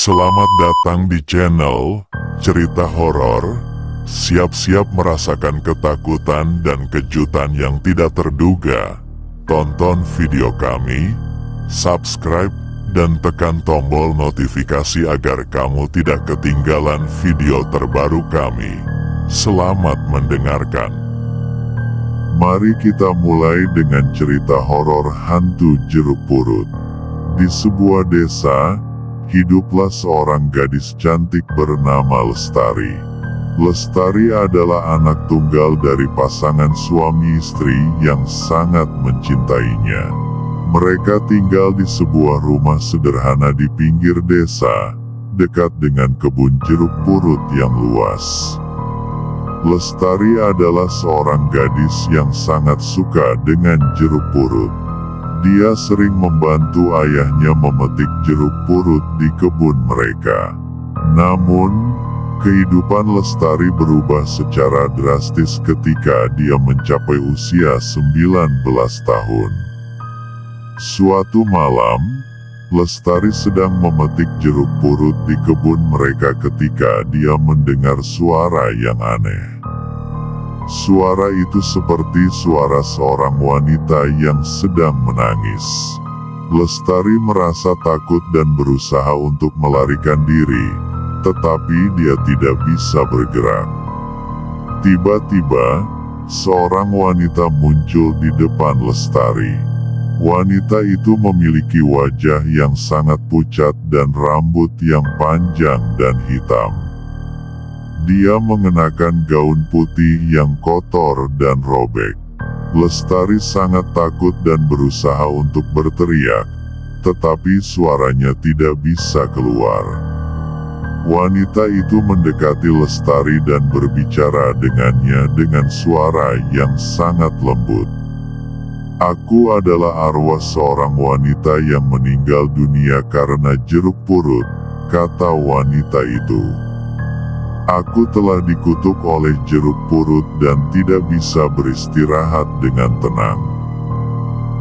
Selamat datang di channel Cerita Horor. Siap-siap merasakan ketakutan dan kejutan yang tidak terduga. Tonton video kami, subscribe, dan tekan tombol notifikasi agar kamu tidak ketinggalan video terbaru kami. Selamat mendengarkan. Mari kita mulai dengan cerita horor hantu jeruk purut. Di sebuah desa, hiduplah seorang gadis cantik bernama Lestari. Lestari adalah anak tunggal dari pasangan suami istri yang sangat mencintainya. Mereka tinggal di sebuah rumah sederhana di pinggir desa, dekat dengan kebun jeruk purut yang luas. Lestari adalah seorang gadis yang sangat suka dengan jeruk purut. Dia sering membantu ayahnya memetik jeruk purut di kebun mereka. Namun, kehidupan Lestari berubah secara drastis ketika dia mencapai usia 19 tahun. Suatu malam, Lestari sedang memetik jeruk purut di kebun mereka ketika dia mendengar suara yang aneh. Suara itu seperti suara seorang wanita yang sedang menangis. Lestari merasa takut dan berusaha untuk melarikan diri, tetapi dia tidak bisa bergerak. Tiba-tiba, seorang wanita muncul di depan Lestari. Wanita itu memiliki wajah yang sangat pucat dan rambut yang panjang dan hitam. Dia mengenakan gaun putih yang kotor dan robek. Lestari sangat takut dan berusaha untuk berteriak, tetapi suaranya tidak bisa keluar. Wanita itu mendekati Lestari dan berbicara dengannya dengan suara yang sangat lembut. "Aku adalah arwah seorang wanita yang meninggal dunia karena jeruk purut," kata wanita itu. "Aku telah dikutuk oleh jeruk purut dan tidak bisa beristirahat dengan tenang."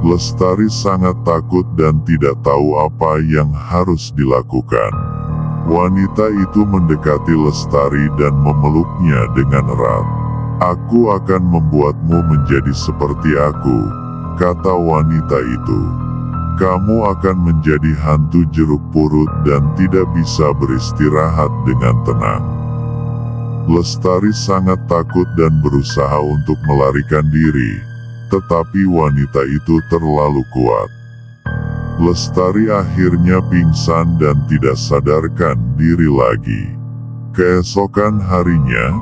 Lestari sangat takut dan tidak tahu apa yang harus dilakukan. Wanita itu mendekati Lestari dan memeluknya dengan erat. "Aku akan membuatmu menjadi seperti aku," kata wanita itu. "Kamu akan menjadi hantu jeruk purut dan tidak bisa beristirahat dengan tenang." Lestari sangat takut dan berusaha untuk melarikan diri, tetapi wanita itu terlalu kuat. Lestari akhirnya pingsan dan tidak sadarkan diri lagi. Keesokan harinya,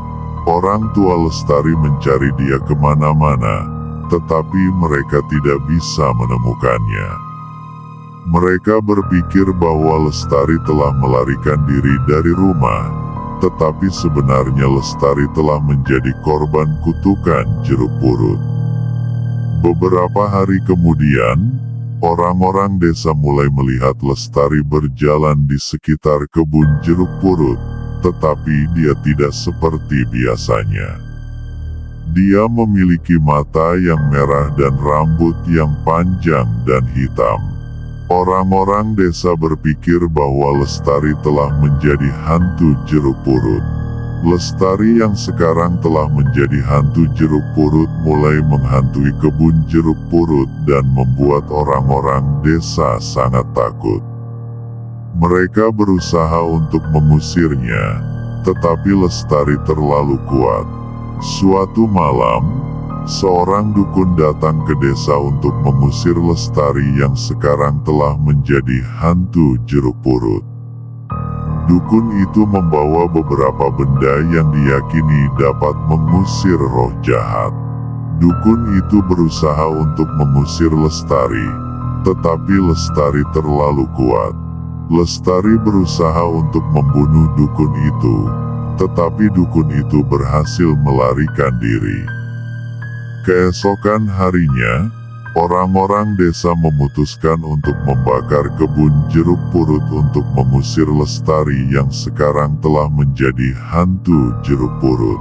orang tua Lestari mencari dia kemana-mana, tetapi mereka tidak bisa menemukannya. Mereka berpikir bahwa Lestari telah melarikan diri dari rumah, tetapi sebenarnya Lestari telah menjadi korban kutukan jeruk purut. Beberapa hari kemudian, orang-orang desa mulai melihat Lestari berjalan di sekitar kebun jeruk purut, tetapi dia tidak seperti biasanya. Dia memiliki mata yang merah dan rambut yang panjang dan hitam. Orang-orang desa berpikir bahwa Lestari telah menjadi hantu jeruk purut. Lestari yang sekarang telah menjadi hantu jeruk purut mulai menghantui kebun jeruk purut dan membuat orang-orang desa sangat takut. Mereka berusaha untuk mengusirnya, tetapi Lestari terlalu kuat. Suatu malam, seorang dukun datang ke desa untuk mengusir Lestari yang sekarang telah menjadi hantu jeruk purut. Dukun itu membawa beberapa benda yang diyakini dapat mengusir roh jahat. Dukun itu berusaha untuk mengusir Lestari, tetapi Lestari terlalu kuat. Lestari berusaha untuk membunuh dukun itu, tetapi dukun itu berhasil melarikan diri. Keesokan harinya, orang-orang desa memutuskan untuk membakar kebun jeruk purut untuk mengusir Lestari yang sekarang telah menjadi hantu jeruk purut.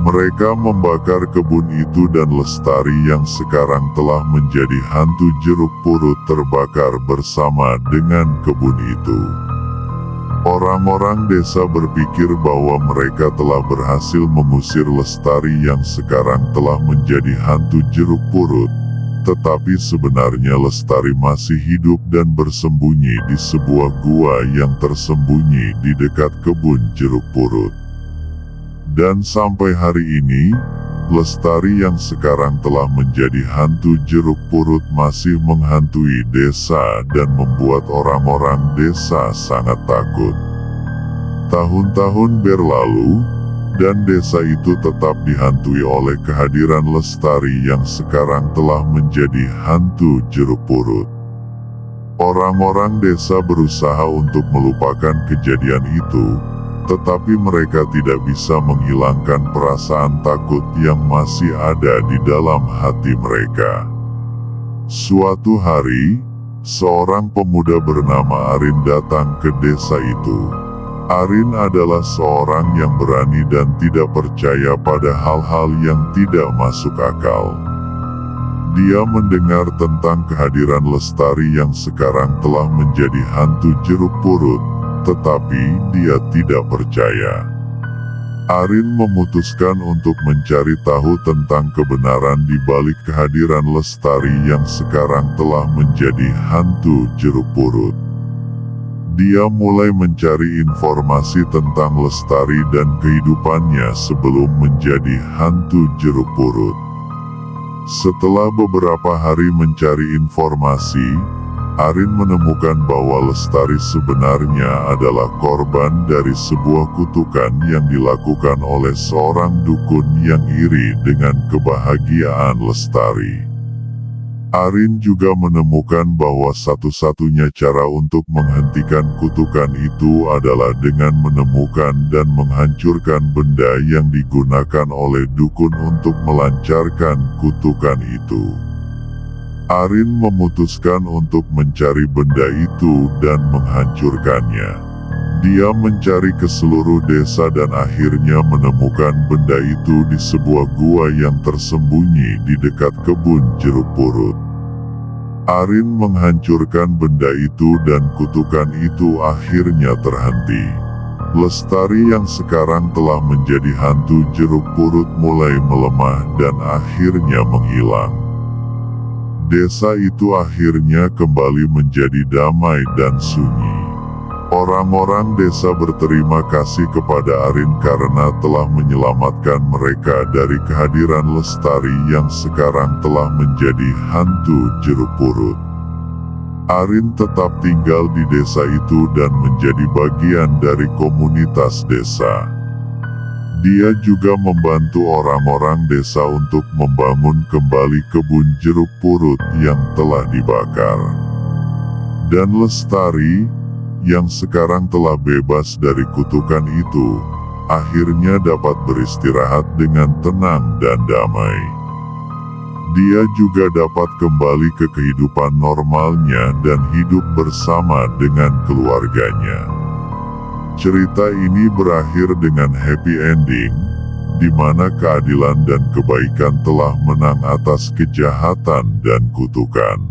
Mereka membakar kebun itu dan Lestari yang sekarang telah menjadi hantu jeruk purut terbakar bersama dengan kebun itu. Orang-orang desa berpikir bahwa mereka telah berhasil mengusir Lestari yang sekarang telah menjadi hantu jeruk purut. Tetapi sebenarnya Lestari masih hidup dan bersembunyi di sebuah gua yang tersembunyi di dekat kebun jeruk purut. Dan sampai hari ini, Lestari yang sekarang telah menjadi hantu jeruk purut masih menghantui desa dan membuat orang-orang desa sangat takut. Tahun-tahun berlalu, dan desa itu tetap dihantui oleh kehadiran Lestari yang sekarang telah menjadi hantu jeruk purut. Orang-orang desa berusaha untuk melupakan kejadian itu, tetapi mereka tidak bisa menghilangkan perasaan takut yang masih ada di dalam hati mereka. Suatu hari, seorang pemuda bernama Arin datang ke desa itu. Arin adalah seorang yang berani dan tidak percaya pada hal-hal yang tidak masuk akal. Dia mendengar tentang kehadiran Lestari yang sekarang telah menjadi hantu jeruk purut, tetapi dia tidak percaya. Arin memutuskan untuk mencari tahu tentang kebenaran di balik kehadiran Lestari yang sekarang telah menjadi hantu jeruk purut. Dia mulai mencari informasi tentang Lestari dan kehidupannya sebelum menjadi hantu jeruk purut. Setelah beberapa hari mencari informasi, Arin menemukan bahwa Lestari sebenarnya adalah korban dari sebuah kutukan yang dilakukan oleh seorang dukun yang iri dengan kebahagiaan Lestari. Arin juga menemukan bahwa satu-satunya cara untuk menghentikan kutukan itu adalah dengan menemukan dan menghancurkan benda yang digunakan oleh dukun untuk melancarkan kutukan itu. Arin memutuskan untuk mencari benda itu dan menghancurkannya. Dia mencari ke seluruh desa dan akhirnya menemukan benda itu di sebuah gua yang tersembunyi di dekat kebun jeruk purut. Arin menghancurkan benda itu dan kutukan itu akhirnya terhenti. Lestari yang sekarang telah menjadi hantu jeruk purut mulai melemah dan akhirnya menghilang. Desa itu akhirnya kembali menjadi damai dan sunyi. Orang-orang desa berterima kasih kepada Arin karena telah menyelamatkan mereka dari kehadiran Lestari yang sekarang telah menjadi hantu jeruk purut. Arin tetap tinggal di desa itu dan menjadi bagian dari komunitas desa. Dia juga membantu orang-orang desa untuk membangun kembali kebun jeruk purut yang telah dibakar. Dan Lestari, yang sekarang telah bebas dari kutukan itu, akhirnya dapat beristirahat dengan tenang dan damai. Dia juga dapat kembali ke kehidupan normalnya dan hidup bersama dengan keluarganya. Cerita ini berakhir dengan happy ending, di mana keadilan dan kebaikan telah menang atas kejahatan dan kutukan.